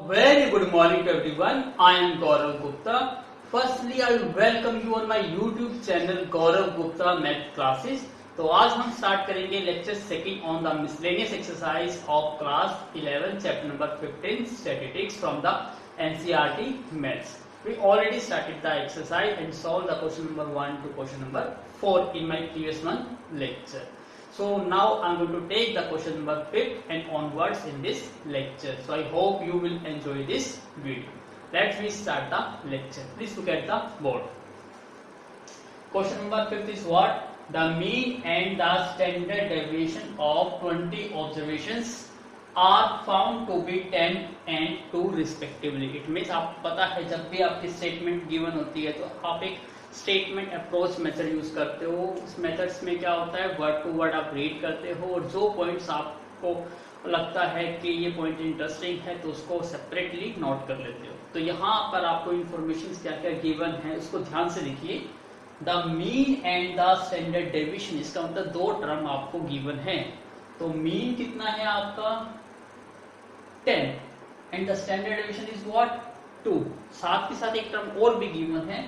Very good morning to everyone. I am Gaurav Gupta. Firstly, I welcome you on my YouTube channel Gaurav Gupta Math Classes. तो आज हम start करेंगे lecture second on the miscellaneous exercise of class 11 chapter number 15 statistics from the NCERT maths. We already started the exercise and solved the question number 1 to question number 4 in my previous one lecture. So now I'm going to take the question number 5 and onwards in this lecture. So I hope you will enjoy this video. Let's start the lecture. Please look at the board. Question number 5 is what? The mean and the standard deviation of 20 observations are found to be 10 and 2 respectively. It means आप पता है जब भी आपकी statement given होती है तो आप एक स्टेटमेंट अप्रोच मेथड यूज करते हो. उस मेथड्स में क्या होता है, वर्ड टू वर्ड आप रीड करते हो और जो पॉइंट्स आपको लगता है कि ये पॉइंट इंटरेस्टिंग है तो उसको सेपरेटली नोट कर लेते हो. तो यहाँ पर आपको इंफॉर्मेशन क्या क्या गिवन है उसको ध्यान से देखिए. The mean and the standard deviation, इसका मतलब दो टर्म आपको गिवन है. तो मीन कितना है आपका 10 and the standard deviation is what 2. साथ के साथ एक टर्म और भी गिवन है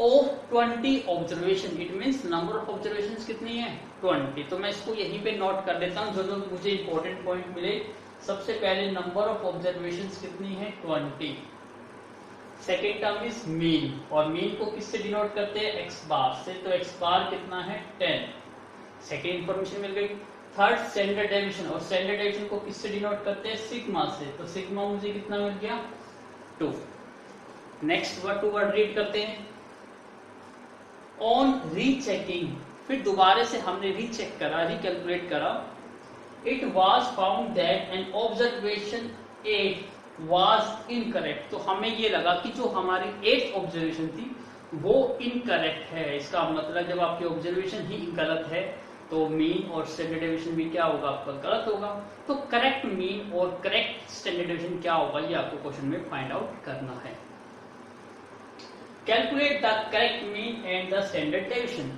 of 20 observation. It means number of observations कितनी है 20. तो मैं इसको यहीं पे नोट कर लेता हूं जो मुझे इंपॉर्टेंट पॉइंट मिले. सबसे पहले नंबर ऑफ ऑब्जर्वेशंस कितनी है 20. सेकेंड टर्म इज मीन और मीन को किससे डिनोट करते हैं एक्स बार से. तो एक्स बार कितना है 10. सेकेंड इंफॉर्मेशन मिल गई. थर्ड स्टैंडर्ड डेविएशन और स्टैंडर्ड डेविएशन को किससे डिनोट करते हैं सिग्मा से. तो सिग्मा मुझे कितना मिल गया 2. Next word to word read करते हैं. ऑन रीचेकिंग, फिर दोबारा से हमने रीचेक करा, रिकैलकुलेट करा. It was found that an observation 8 was incorrect. तो हमें ये लगा कि जो हमारी 8th ऑब्जर्वेशन थी वो इनकरेक्ट है. इसका मतलब जब आपकी ऑब्जर्वेशन ही गलत है तो मीन और स्टैंडर्ड डेविएशन भी क्या होगा आपका गलत होगा. तो करेक्ट मीन और करेक्ट स्टैंडर्ड डेविएशन क्या होगा ये आपको क्वेश्चन में फाइंड आउट करना है. Calculate the correct mean and the standard deviation.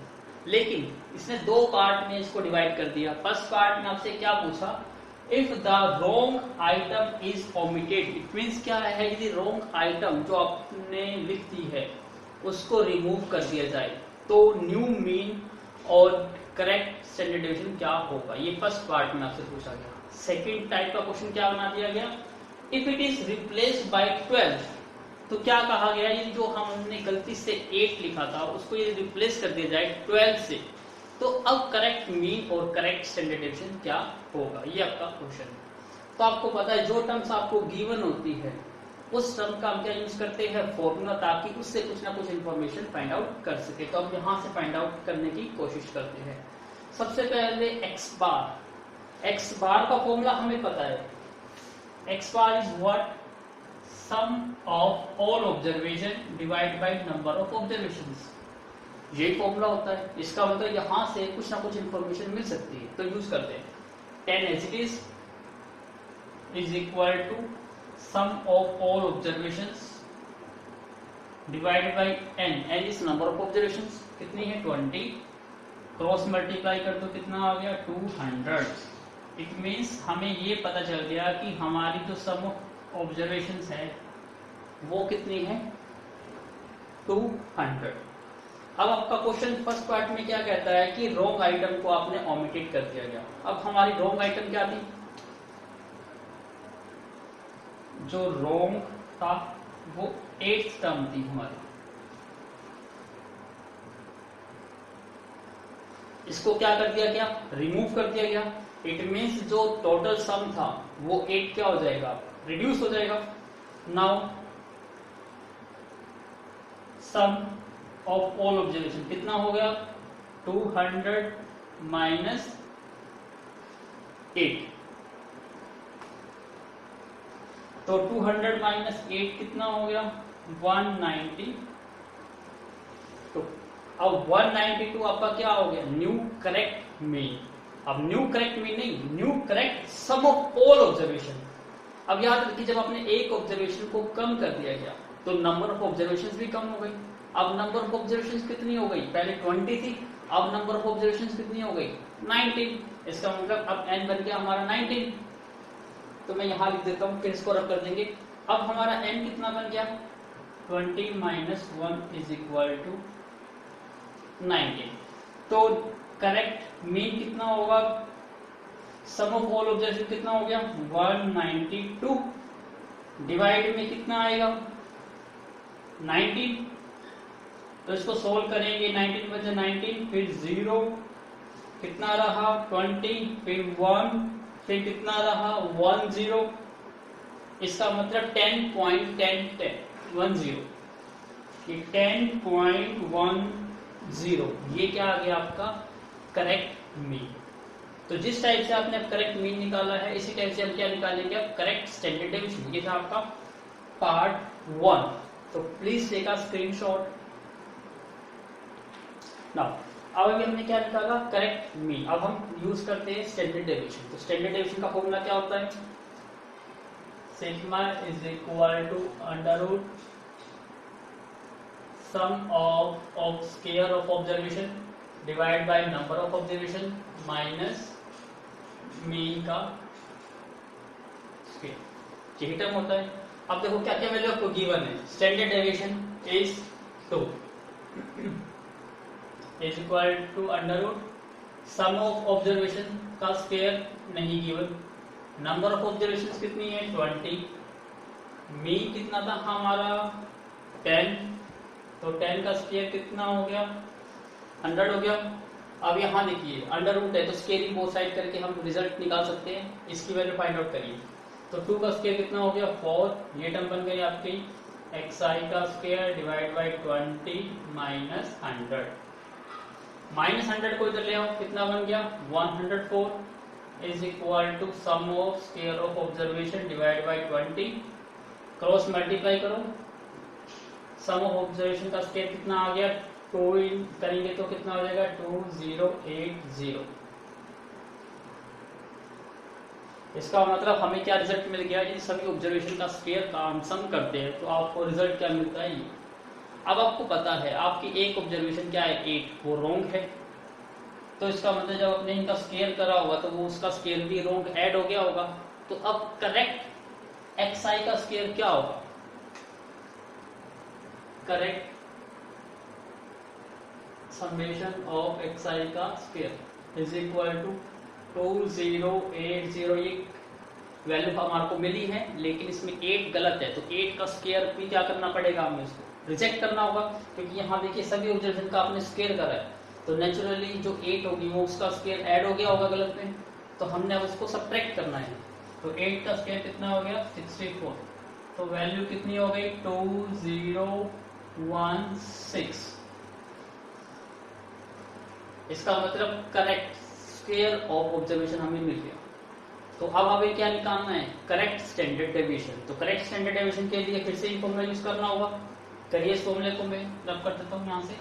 लेकिन इसने दो पार्ट में इसको डिवाइड कर दिया. फर्स्ट पार्ट में आपसे क्या पूछा, if the wrong item is omitted. It means क्या है, यदि रॉन्ग आइटम जो आपने लिख दी है उसको रिमूव कर दिया जाए तो न्यू मीन और करेक्ट स्टैंडर्ड डेविएशन क्या होगा. ये फर्स्ट पार्ट में आपसे पूछा गया. सेकेंड टाइप का क्वेश्चन क्या बना दिया गया, if it is replaced by 12. तो क्या कहा गया, ये जो हमने गलती से 8 लिखा था उसको ये रिप्लेस कर दिया जाए 12 से तो अब करेक्ट मीन और करेक्ट स्टैंडर्ड डेविएशन क्या होगा, ये आपका क्वेश्चन है. तो आपको पता है जो टर्म्स आपको गिवन होती है उस टर्म का हम क्या यूज करते हैं फॉर्मूला, ताकि उससे कुछ ना कुछ इंफॉर्मेशन फाइंड आउट कर सके. तो अब यहाँ से फाइंड आउट करने की कोशिश करते हैं. सबसे पहले एक्स बार. एक्स बार का फॉर्मूला हमें पता है. X bar is what sum of all observation divide by number of observations. ये फॉर्मूला होता है. इसका मतलब यहां से कुछ ना कुछ इंफॉर्मेशन मिल सकती है तो यूज करते हैं. 10 as it is equal to sum of all observations divided by n. n is number of observations. कितनी है 20. क्रॉस मल्टीप्लाई कर तो कितना आ गया 200. इट मीन्स हमें ये पता चल गया कि हमारी जो सम ऑफ ऑब्जर्वेशंस है वो कितनी है 200. अब आपका क्वेश्चन फर्स्ट पार्ट में क्या कहता है कि रॉन्ग आइटम को आपने ओमिटेड कर दिया गया. अब हमारी रॉन्ग आइटम क्या थी, जो रॉन्ग था वो 8th टर्म थी हमारी. इसको क्या कर दिया गया, रिमूव कर दिया गया. इट मींस जो टोटल सम था वो 8 क्या हो जाएगा, रिड्यूस हो जाएगा. Now sum of all observation कितना हो गया 200 माइनस 8. तो 200 माइनस 8 कितना हो गया 192. अब 192 आपका क्या हो गया न्यू करेक्ट मीन. अब न्यू करेक्ट मीन नहीं, new correct sum of all observation. अब याद रखिए जब आपने एक ऑब्जर्वेशन को कम कर दिया गया तो नंबर ऑफ ऑब्जर्वेशन भी कम हो गई. अब नंबर ऑफ ऑब्जर्वेशन कितनी हो गई, पहले 20 थी, अब नंबर ऑफ ऑब्जर्वेशन कितनी हो गई 19. इसका मतलब अब n बन गया हमारा 19. तो मैं यहाँ लिख देता हूँ, फिर इसको रब कर देंगे। अब हमारा n कितना बन गया, 20 माइनस 1 इज इक्वल टू 19। तो करेक्ट मीन कितना होगा, सम ऑफ ऑल ऑब्जर्वेशन कितना हो गया 192, डिवाइड में कितना आएगा 19। तो इसको सोल्व करेंगे, 19 बचे 19, फिर 0 कितना रहा 20, फिर 1, फिर कितना रहा 10। इसका मतलब 10.10 ये 10.10, ये क्या आ गया आपका करेक्ट मीन। तो जिस टाइप से आपने करेक्ट मीन निकाला है, इसी टाइप से हम क्या निकालेंगे, अब करेक्ट स्टैंडर्ड डेविएशन। ये था आपका पार्ट 1। तो please take a screenshot now. अब अभी हमने क्या निकाला, करेक्ट मीन। अब हम यूज करते हैं स्टैंडर्ड डेविएशन। तो स्टैंडर्ड डेविएशन का फॉर्मूला क्या होता है, sigma is equal to under root sum of square of observation divide by number of observation minus mean का स्क्वायर, यही टर्म होता है। अब देखो क्या क्या वैल्यू आपको गिवन है, standard deviation is 2 is equal to under root sum of observation का स्क्वायर नहीं गिवन, नंबर ऑफ ऑब्जर्वेशन कितनी है 20, मीन कितना था हमारा 10, तो 10 का स्क्वायर कितना हो गया 100 हो गया। अब यहाँ देखिए अंडर रूट है तो स्केलिंग बोथ साइड करके हम रिजल्ट निकाल सकते हैं, इसकी वैल्यू फाइंड आउट करिए। तो 2 का स्क्वायर कितना हो गया 4, ये टर्म बन गई आपकी xi का square divide by 20 minus 100। Minus 100 को इधर ले आओ, कितना बन गया 104 is equal to sum of square of observation divide by 20, cross multiply करो, सम ऑफ ऑब्जर्वेशन का स्क्वायर कितना आ गया 2 करेंगे तो कितना हो जाएगा 2080। इसका मतलब हमें क्या रिजल्ट मिल गया, यदि सभी ऑब्जर्वेशन का स्क्वायर का हम सम करते हैं तो आपको रिजल्ट क्या मिलता है। अब आपको पता है आपकी एक ऑब्जर्वेशन क्या है 8, वो रॉन्ग है। तो इसका मतलब जब आपने इनका स्क्वायर करा होगा तो वो उसका स्क्वायर भी रॉन्ग ऐड हो गया होगा। तो अब करेक्ट xi का स्क्वायर क्या होगा, करेक्ट समेशन ऑफ xi का स्क्वायर इज इक्वल टू 2080। ये वैल्यू हमारे को मिली है लेकिन इसमें 8 गलत है, तो 8 का स्क्वायर भी क्या करना पड़ेगा, हमें इसको रिजेक्ट करना होगा, क्योंकि यहाँ देखिए सभी ऑब्जर्वेशन का आपने स्क्वायर करा है तो नेचुरली जो 8 होगी वो उसका स्क्वायर ऐड हो गया होगा गलत में, तो हमने अब उसको सब्ट्रैक्ट करना है। तो 8 का स्क्वायर कितना हो गया 64, तो वैल्यू कितनी हो गई 2016। इसका मतलब करेक्ट स्क्वायर ऑफ ऑब्जर्वेशन हमें मिल गया। तो अब हमें क्या निकालना है, करेक्ट स्टैंडर्ड डेविएशन। तो करेक्ट स्टैंडर्ड डेविएशन के लिए फिर से ही फॉर्मूला यूज करना होगा। करिए इस फॉर्मूले को मैं रब कर देता हूं यहां से।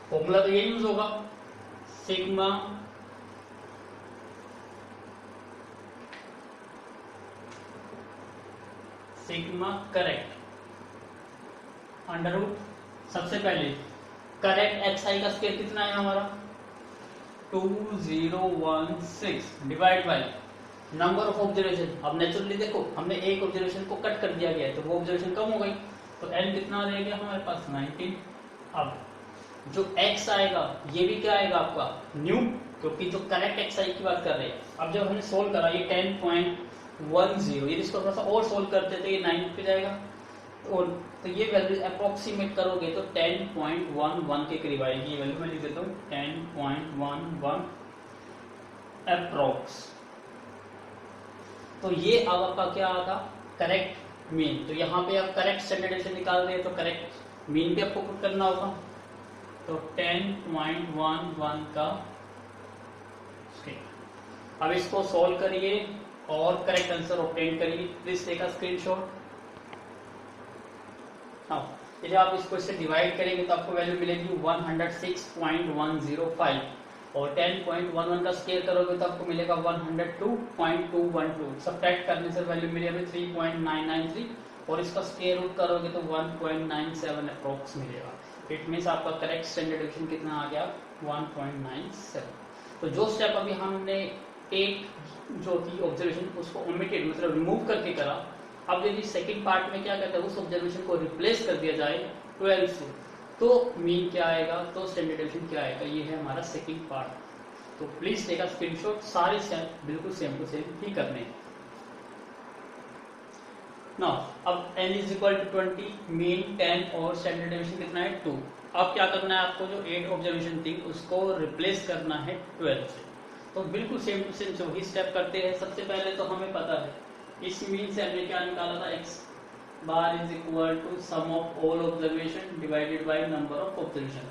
फॉर्मूला तो ये यूज होगा, सिग्मा करेक्ट अंडर रूट, सबसे पहले करेक्ट xi का स्क्वायर कितना है हमारा 2016 divide by number of observation. अब नेचुरली देखो हमने एक ऑब्जर्वेशन को कट कर दिया गया है तो वो ऑब्जर्वेशन कम हो गई, तो n कितना रह गया हमारे पास 19। अब जो x आएगा ये भी क्या आएगा आपका न्यू, क्योंकि जो करेक्ट xi की बात कर रहे हैं। अब जब हमने सोल्व करा ये 10.10, यदि इसको थोड़ा सा और सोल्व करते तो ये 9 पे जाएगा, और तो ये वैल्यू अप्रोक्सीमेट करोगे तो 10.11 के करीब आएगी। ये वैल्यू मैं लिख देता हूँ 10.11 अप्रोक्स। तो ये अब आपका क्या आएगा करेक्ट मीन। तो यहाँ पे आप करेक्ट स्टैंडर्ड डेविएशन निकाल रहे हैं तो करेक्ट मीन भी आपको पुट करना होगा। तो 10.11 का स्क्वायर। अब इसको सॉल्व करिए और करेक्ट आंसर ऑब्टेन करिए। Please take a screenshot. हाँ, यदि आप इसको इससे डिवाइड करेंगे तो आपको वैल्यू मिलेगी 106.105 और 10.11 का स्क्वायर करोगे तो आपको मिलेगा 102.212। सब्ट्रैक्ट करने से वैल्यू मिलेगी 3.993 और इसका स्क्वायर रूट करोगे तो 1.97 अप्रोक्स मिलेगा। इट मींस आपका करेक्ट स्टैंडर्ड डेविएशन कितना आ गया 1.97। तो जो स्टेप अभी हमने 8 जो थी ऑब्जर्वेशन उसको ओमिटेड मतलब रिमूव करके करा, अब यदि सेकंड पार्ट में क्या कहता है उस ऑब्जर्वेशन को रिप्लेस कर दिया जाए 12 से, तो मीन क्या आएगा, तो स्टैंडर्ड डेविएशन क्या आएगा। ये है हमारा सेकंड पार्ट। तो प्लीज टेक अ स्क्रीनशॉट, सारे स्टेप बिल्कुल सेम टू सेम ही करने हैं। नाउ अब n is equal to 20, mean 10 और स्टैंडर्ड डेविएशन कितना है 2। अब क्या करना है आपको, जो 8 ऑब्जर्वेशन थी उसको रिप्लेस करना है 12 से। तो बिल्कुल सेम टू सेम जो ही स्टेप करते हैं। सबसे पहले तो हमें पता है इस मीन से हमने क्या निकाला था, x bar is equal to sum of all observation divided by number of observation.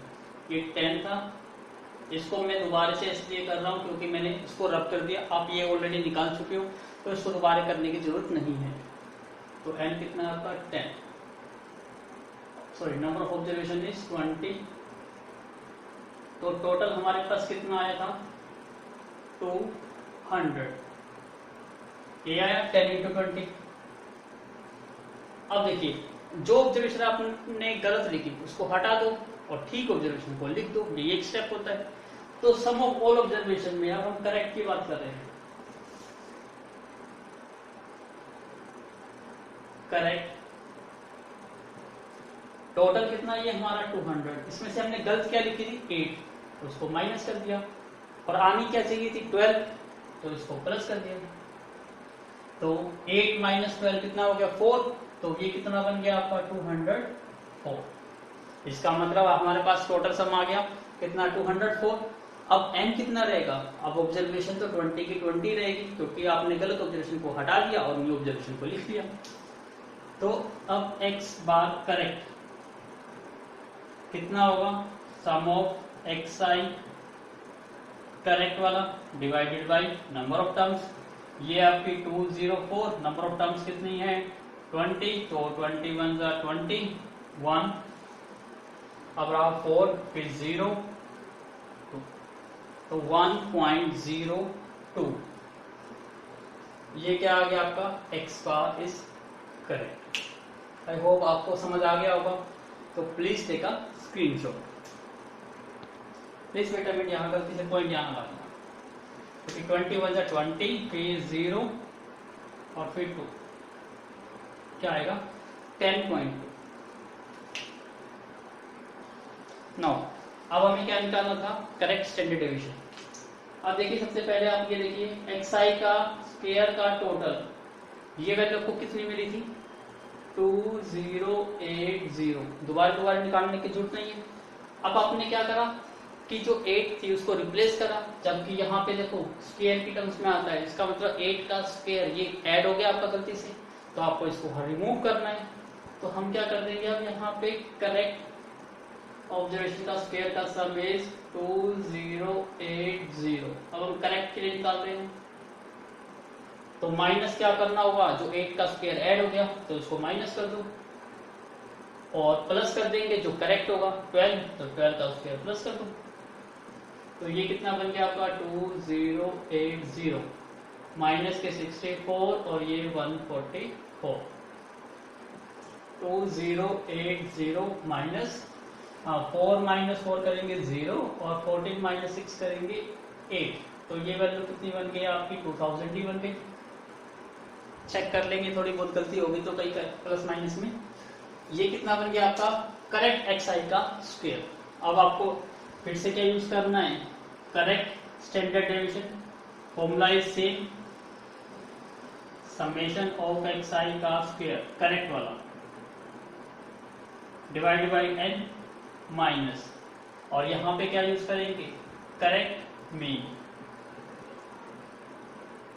ये 10 था, इसको मैं दोबारा से इसलिए कर रहा हूँ क्योंकि मैंने इसको रब कर दिया, आप ये ऑलरेडी निकाल चुके हो तो इसको दोबारा करने की जरूरत नहीं है। तो n कितना आपका 10, sorry number of observation is 20। तो टोटल हमारे पास कितना आया था 200, ये आया 10 into 20। अब देखिए जो ऑब्जर्वेशन आपने गलत लिखी उसको हटा दो और ठीक ऑब्जर्वेशन को लिख दो, ये एक स्टेप होता है। तो सम ऑफ ऑल ऑब्जर्वेशन में अब हम करेक्ट की बात कर रहे हैं, करेक्ट टोटल कितना ये हमारा 200, इसमें से हमने गलत क्या लिखी थी 8, तो उसको माइनस कर दिया, और आनी क्या चाहिए थी 12, तो इसको प्लस कर दिया। तो 8 माइनस 12 कितना हो गया 4, तो ये कितना बन गया आपका 204। इसका मतलब हमारे पास टोटल सम आ गया कितना 204। अब n कितना रहेगा, अब ऑब्जर्वेशन तो 20 की 20 रहेगी क्योंकि आपने गलत ऑब्जर्वेशन को हटा दिया और न्यू ऑब्जर्वेशन को लिख दिया। तो अब x बार करेक्ट कितना होगा, सम ऑफ xi करेक्ट वाला divided by number of terms. ये आपकी 204, नंबर ऑफ टर्म्स कितनी है 20, तो 21 जा 21, अब रहा 4 फिर 0, तो 1.02। ये क्या आ गया आपका x bar is correct. I hope आपको समझ आ गया होगा। तो please take a screenshot. Please बेटा मिनट यहाँ गलती से पॉइंट यहाँ लगा देना, क्योंकि 21 जा 20 फिर 0 और फिर 2 क्या आएगा 10.2। नाउ अब हमें क्या निकालना था, करेक्ट स्टैंडर्ड डेविएशन। अब देखिए सबसे पहले आप ये देखिए xi का स्क्वायर का टोटल, ये वैल्यू आपको कितनी मिली थी 2080। दोबारा निकालने की जरूरत नहीं है। अब आपने क्या करा कि जो 8 थी उसको रिप्लेस करा, जबकि यहाँ पे देखो स्क्वायर की टर्म्स में आता है, इसका मतलब 8 का स्क्वायर ये ऐड हो गया आपका गलती से, तो आपको इसको रिमूव करना है। तो हम क्या कर देंगे, अब यहाँ पे करेक्ट ऑब्जर्वेशन का स्क्वायर का सम इज 2080। अब हम करेक्ट के लिए निकाल रहे हैं, तो माइनस क्या करना होगा, जो 8 का स्क्वायर ऐड हो गया तो इसको माइनस कर दो, और प्लस कर देंगे जो करेक्ट होगा 12, तो 12 का स्क्वायर प्लस कर दो। तो ये कितना बन गया आपका 2080 माइनस के 64 और ये 144। 2080 माइनस 4 माइनस 4 करेंगे 0 और 14 माइनस 6 करेंगे 8, तो ये वैल्यू कितनी बन गई आपकी 2000 ही बन गई। चेक कर लेंगे, थोड़ी बहुत गलती होगी तो कई प्लस माइनस में। ये कितना बन गया आपका करेक्ट xi का स्क्वायर। अब आपको फिर से क्या यूज करना है, correct standard deviation, formula is same, summation of xi का स्क्वायर करेक्ट वाला डिवाइडेड बाय n माइनस, और यहां पे क्या यूज करेंगे करेक्ट मीन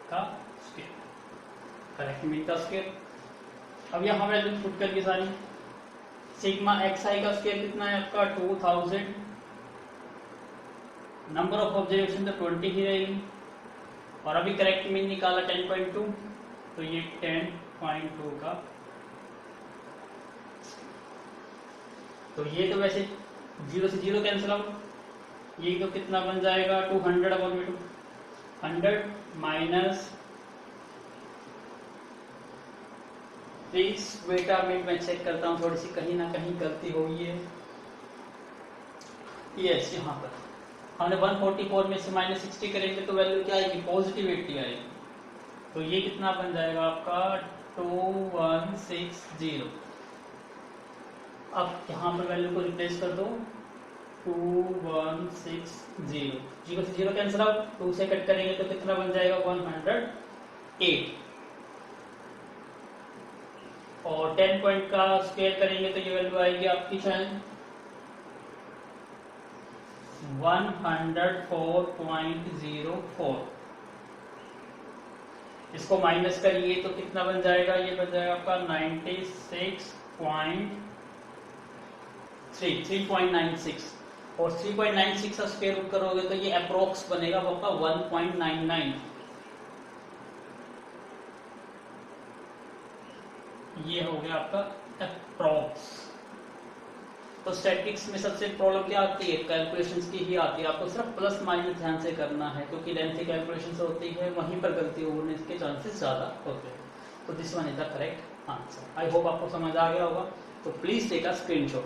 का स्क्वायर, करेक्ट मीन का स्क्वायर। अब यहां वैल्यू पुट करके सारी, सिग्मा xi का स्क्वायर कितना है आपका 2000, नंबर ऑफ ऑब्जर्वेशन तो 20 ही रहेगी, और अभी करेक्ट मीन निकाला 10.2, तो ये 10.2 का, तो ये तो वैसे 0 से 0 कैंसिल आउट, ये तो कितना बन जाएगा 200 अपॉन 100 माइनस, प्लीज बेटा मैं चेक करता हूँ, थोड़ी सी कहीं ना कहीं गलती हो गई है। यस यहाँ पर हमने 144 में से -60 करेंगे तो वैल्यू क्या आएगी, पॉजिटिव 80 आएगी। तो ये कितना बन जाएगा आपका 2160। अब यहाँ पर वैल्यू को रिप्लेस कर दो 2160, 0 से 0 कैंसिल आउट, 2 से कट करेंगे तो कितना बन जाएगा 108, और 10 पॉइंट का स्क्वायर करेंगे तो ये वैल्यू आएगी आपकी शायद 104.04। इसको माइनस करिए तो कितना बन जाएगा, ये बन जाएगा आपका 3.96, और 3.96 का स्क्वायर रूट करोगे तो ये अप्रोक्स बनेगा आपका 1.99। ये हो गया आपका अप्रोक्स। तो स्टैटिक्स में सबसे प्रॉब्लम क्या आती है, कैलकुलेशंस की ही आती है। आपको सिर्फ प्लस माइनस ध्यान से करना है, क्योंकि लेंथी कैलकुलेशंस होती है वहीं पर गलती होने के चांसेस ज्यादा होते हैं। तो this one is the correct answer. I hope आपको समझ आ गया होगा। तो please take a screenshot.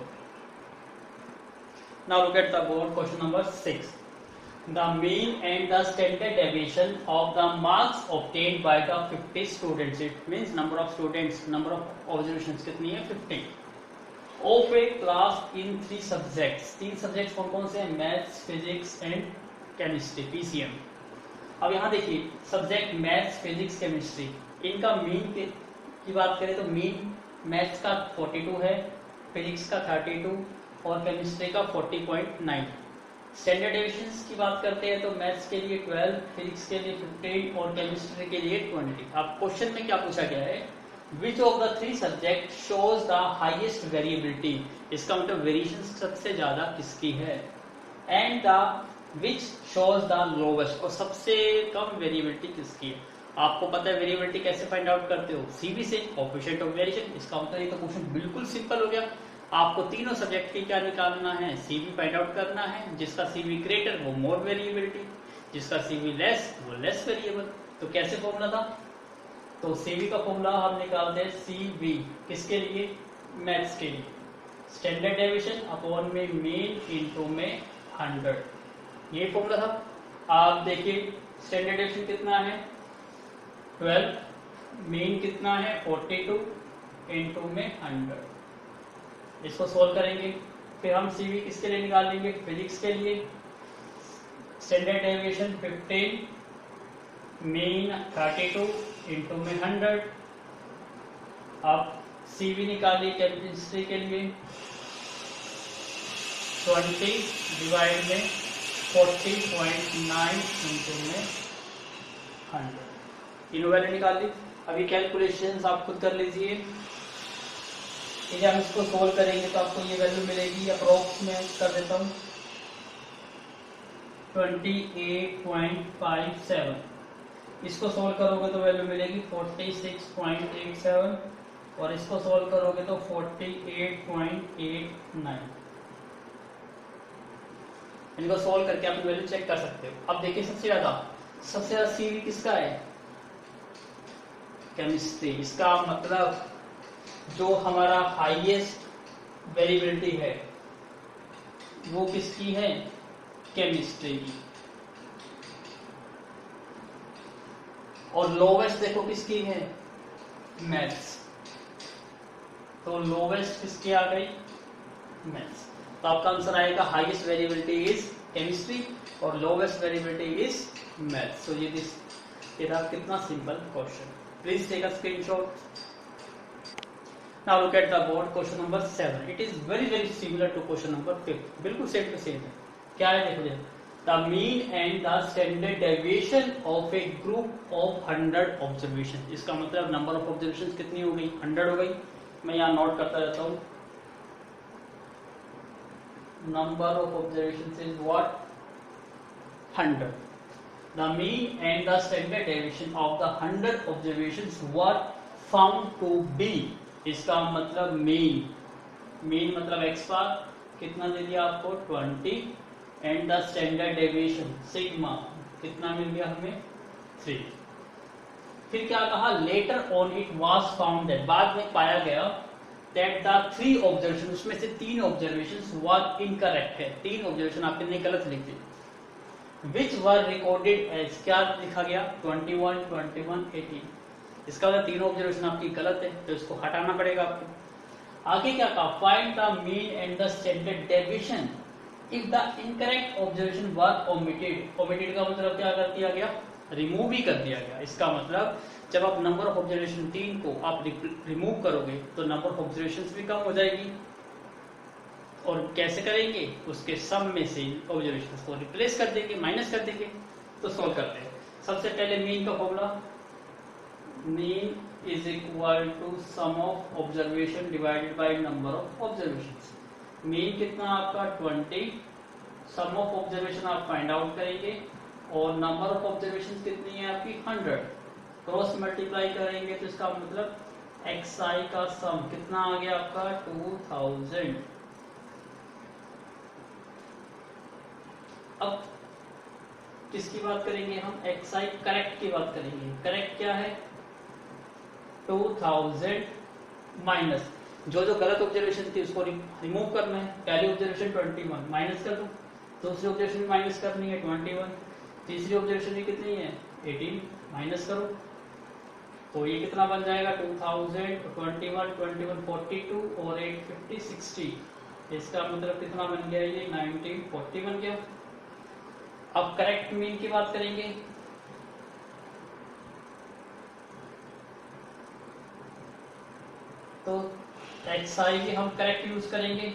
Now look at the board question number 6। The mean and the standard deviation of the marks obtained by the 50 students, it means number of students, number of observations कितनी है 50, of a class in 3 subjects। 3 subjects कौन कौन से हैं, maths, physics and chemistry, PCM. अब यहाँ देखिए subject maths, physics, chemistry, इनका मीन की बात करें तो मीन मैथ्स का 42 है, फिजिक्स का 32 और केमिस्ट्री का 40.9। स्टैंडर्ड डेविएशंस की बात करते हैं तो मैथ्स के लिए 12, फिजिक्स के लिए 15 और केमिस्ट्री के लिए 20। अब क्वेश्चन में क्या पूछा गया है, which of the 3 subject shows the highest variability. इसका मतलब वेरिएशन सबसे ज्यादा किसकी है, and the which shows the lowest, और सबसे कम वेरिएबिलिटी किसकी है। आपको पता है वेरिएबिलिटी कैसे फाइंड आउट करते हो, सीवी से, कोएफिशिएंट ऑफ वेरिएशन। इसका मतलब ये तो क्वेश्चन बिल्कुल सिंपल हो गया। आपको तीनों सब्जेक्ट की क्या निकालना है, सीवी फाइंड आउट करना है। जिसका सीवी ग्रेटर वो मोर वेरिएबिलिटी, जिसका सीवी लेस वो लेस वेरिएबल। तो कैसे फॉर्मूला था, तो सीवी का फॉर्मूला हम निकालते हैं सीवी किसके लिए, मैथ्स के लिए, स्टैंडर्ड डेविएशन अपॉन में मीन इनटू में 100, ये फॉर्मूला था। आप देखिए स्टैंडर्ड डेविएशन कितना है 12, मीन कितना है 42 इनटू में 100। इसको सोल्व करेंगे, फिर हम सीवी किसके लिए निकालेंगे, फिजिक्स के लिए, स्टैंडर्ड डेविएशन 15, मीन 32 इनटू में 100। अब सीवी निकालिए केमिस्ट्री के लिए 20 डिवाइड में 40.9 इनटू में 100। तीनों वैल्यू निकाल ली। अभी कैलकुलेशंस आप खुद कर लीजिए। यदि हम इसको सोल्व करेंगे तो आपको ये वैल्यू मिलेगी, अप्रोक्स में कर देता हूँ 28.57। इसको सोल्व करोगे तो वैल्यू मिलेगी 46.87 और इसको सोल्व करोगे तो 48.89। इनको सोल्व करके आप वैल्यू चेक कर सकते हो। अब देखिए सबसे ज्यादा सीवी किसका है, केमिस्ट्री। इसका मतलब जो हमारा हाईएस्ट वेरिएबिलिटी है वो किसकी है, केमिस्ट्री की। और लोवेस्ट देखो किसकी है, मैथ्स। तो लोवेस्ट किसकी आ गई, मैथ्स। तो आपका आंसर आएगा हाईएस्ट वेरिएबिलिटी इज केमिस्ट्री और लोवेस्ट वेरिएबिलिटी इज मैथ्स। तो ये था कितना simple question. Please take a screenshot. Now look at the board question number 7. It is very similar to question number 5. बिल्कुल सेम टू सेम है। क्या है देखो जरा, the mean and the standard deviation of a group of 100 observations। इसका मतलब number of observation कितनी हो गई, 100 हो गई। मैं यहाँ नोट करता रहता हूँ, number of observation is what 100। The mean and the standard deviation of the 100 observations were found to be। इसका मतलब मीन मतलब एक्स बार कितना दे दिया आपको 20 and the standard deviation sigma कितना मिल गया हमें 3। फिर क्या कहा, later on it was found that, बाद में पाया गया दैट द 3 ऑब्जर्वेशन, उसमें से 3 ऑब्जर्वेशन वर इनकरेक्ट है। 3 ऑब्जर्वेशन आपने गलत लिख दी। विच वर रिकॉर्डेड एज, क्या लिखा गया 21, 21, 18। इसका मतलब तीनों ऑब्जर्वेशन आपकी गलत है, तो इसको हटाना पड़ेगा आपको। आगे क्या कहा, find the mean and the standard deviation if the incorrect observation were omitted. Omitted का मतलब क्या कर दिया गया, रिमूव ही कर दिया गया। इसका मतलब जब आप नंबर ऑफ ऑब्जर्वेशन 3 को आप रिमूव करोगे तो नंबर ऑफ ऑब्जर्वेशन भी कम हो जाएगी। और कैसे करेंगे, उसके सम में से ऑब्जर्वेशन को रिप्लेस कर देंगे, माइनस कर देंगे। तो सॉल्व करते हैं। सबसे पहले मीन का formula, mean is equal to sum of observation divided by number of observation. Mean कितना आपका 20, सम ऑफ ऑब्जर्वेशन आप फाइंड आउट करेंगे और नंबर ऑफ ऑब्जर्वेशन कितनी है आपकी 100, क्रॉस मल्टीप्लाई करेंगे तो इसका मतलब xi का सम कितना आ गया आपका 2000। अब किसकी बात करेंगे हम, xi करेक्ट की बात करेंगे। करेक्ट क्या है 2000 माइनस जो जो गलत ऑब्जर्वेशन थी उसको रिमूव करना है। पहली ऑब्जर्वेशन 21 माइनस कर दो, दूसरी ऑब्जर्वेशन भी माइनस करनी है 21, तीसरी ऑब्जर्वेशन भी कितनी है 18, माइनस करो तो ये कितना बन जाएगा 2000, 21, 21, 42 और 8, 50, 60। इसका मतलब कितना बन गया ये 1940 बन गया। अब करेक्ट मीन की बात करेंगे, तो xi भी हम करेक्ट यूज करेंगे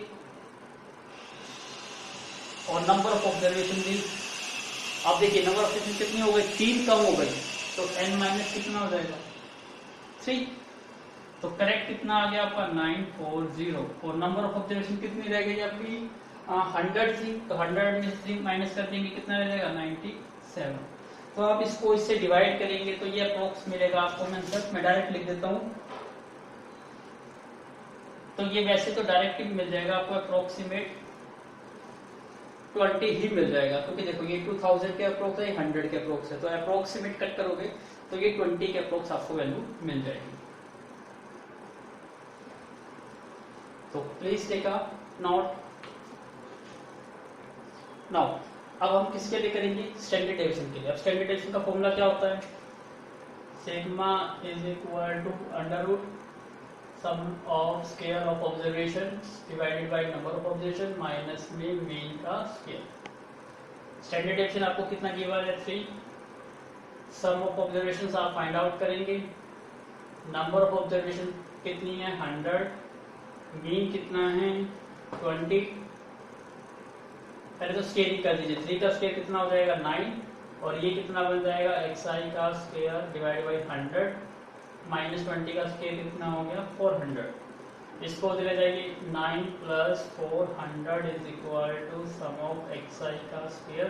और नंबर ऑफ ऑब्जर्वेशन भी। अब देखिए नंबर ऑफ ऑब्जर्वेशन कितनी हो गई, 3 कम हो गई, तो n माइनस कितना हो जाएगा 3। तो करेक्ट कितना आ गया आपका 940 और नंबर ऑफ ऑब्जर्वेशन कितनी रह गई आपकी 100 थी, तो 100 में 3 माइनस कर देंगे कितना रह जाएगा 97। तो आप इसको इससे डिवाइड करेंगे तो ये अप्रोक्स मिलेगा आपको। मैं डायरेक्ट लिख देता हूँ, तो ये वैसे तो डायरेक्ट ही मिल जाएगा आपको, अप्रोक्सीमेट 20 ही मिल जाएगा, क्योंकि देखो ये 2000 के अप्रोक्स है, 100 के अप्रोक्स है, तो अप्रोक्सीमेट कट करोगे तो ये 20 के अप्रोक्स आपको वैल्यू मिल जाएगी। तो please take a note. Now अब हम किसके लिए करेंगे, स्टैंडर्ड डेविएशन के लिए। अब स्टैंडर्ड डेविएशन का फॉर्मूला क्या होता है, sigma is equal to under root sum of square of observation divided by number of observation minus में मीन का स्क्वायर। स्टैंडर्ड डेविएशन आपको कितना गिवन है 3, सम ऑफ ऑब्जर्वेशन आप फाइंड आउट करेंगे, नंबर ऑफ ऑब्जर्वेशन कितनी है 100, मीन कितना है 20। पहले तो स्केल कर दीजिए, 3 का स्केल कितना हो जाएगा 9 और ये कितना बन जाएगा xi का स्क्वायर डिवाइडेड बाय 100 माइनस 20 का स्केल कितना हो गया 400। इसको दिया जाएगी 9 plus 400 is equal to sum of xi का स्क्वायर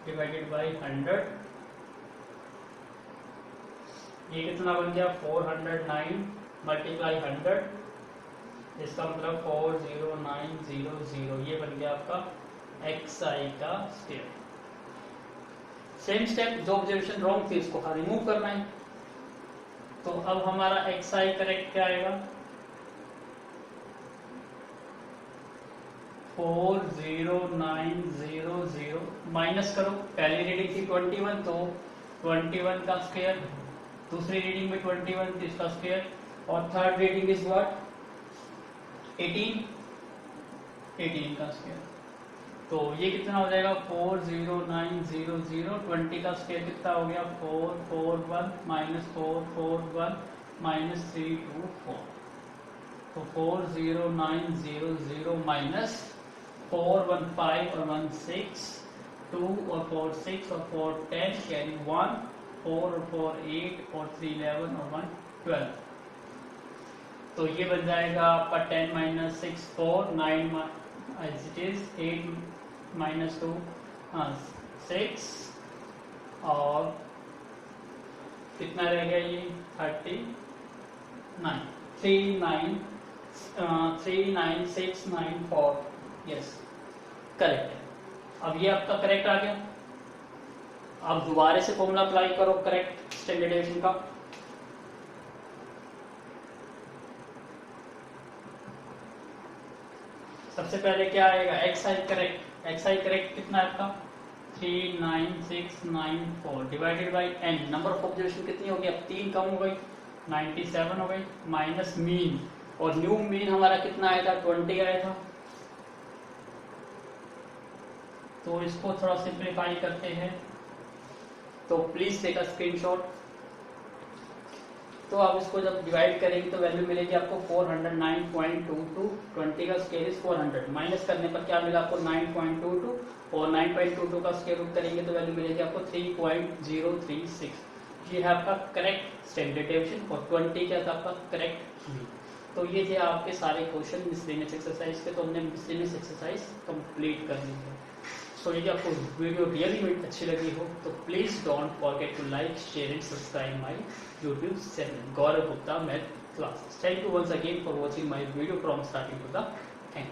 डिवाइडेड बाय 100। ये कितना बन गया 409 मल्टीप्लाई 100, इसका मतलब 40900, ये बन गया आपका xi का स्क्वायर। सेम स्टेप, जो ऑब्जर्वेशन रॉन्ग थी उसको रिमूव करना है। तो अब हमारा xi करेक्ट क्या आएगा 40900, माइनस करो, पहली रीडिंग थी 21 तो 21 का स्क्वायर, दूसरी रीडिंग में 21 थी इसका स्क्वायर, और थर्ड रीडिंग इज व्हाट 18 का स्क्वायर। तो ये कितना हो जाएगा 40900, 20 का स्क्वायर कितना हो गया 441 माइनस 441 माइनस 324, तो 40900 माइनस 415 और 16, 2 और 4 6 और 4 10 कैरी 1, 4 और 4 8 और 3 11 और 1 12। तो ये बन जाएगा आपका 10 minus 6 4 9 as it is 8 minus 2 6 और कितना रह गया ये 39 39694। यस करेक्ट है। अब ये आपका करेक्ट आ गया। अब दोबारा से फॉर्मूला अप्लाई करो करेक्ट स्टैंडर्ड डेविएशन का। सबसे पहले क्या आएगा xi करेक्ट। xi करेक्ट कितना है आपका 39694 divided by n, number of observation कितनी होगी, अब 3 कम हो गई 97 हो गई, माइनस मीन, और न्यू मीन हमारा कितना आया था 20 आया था। तो इसको थोड़ा सिंप्लीफाई करते हैं, तो प्लीज टेक अ स्क्रीनशॉट। तो आप इसको जब डिवाइड करेंगे तो वैल्यू मिलेगी आपको 409.22, 20 का स्क्वायर इज 400, माइनस करने पर क्या मिला आपको 9.22, और 9.22 का स्क्वायर रूट करेंगे तो वैल्यू मिलेगी आपको 3.036। ये है आपका करेक्ट स्टैंडर्ड डेविएशन, और 20 क्या था आपका करेक्ट मीन। तो ये थे आपके सारे क्वेश्चन मिसलेनियस एक्सरसाइज के, तो हमने मिसलेनियस एक्सरसाइज कंप्लीट कर ली है। सो यदि आपको वीडियो रियली अच्छी लगी हो तो please don't forget to like, share and subscribe my YouTube channel Gaurav Gupta math classes. Thank you once again for watching my video from starting to the and.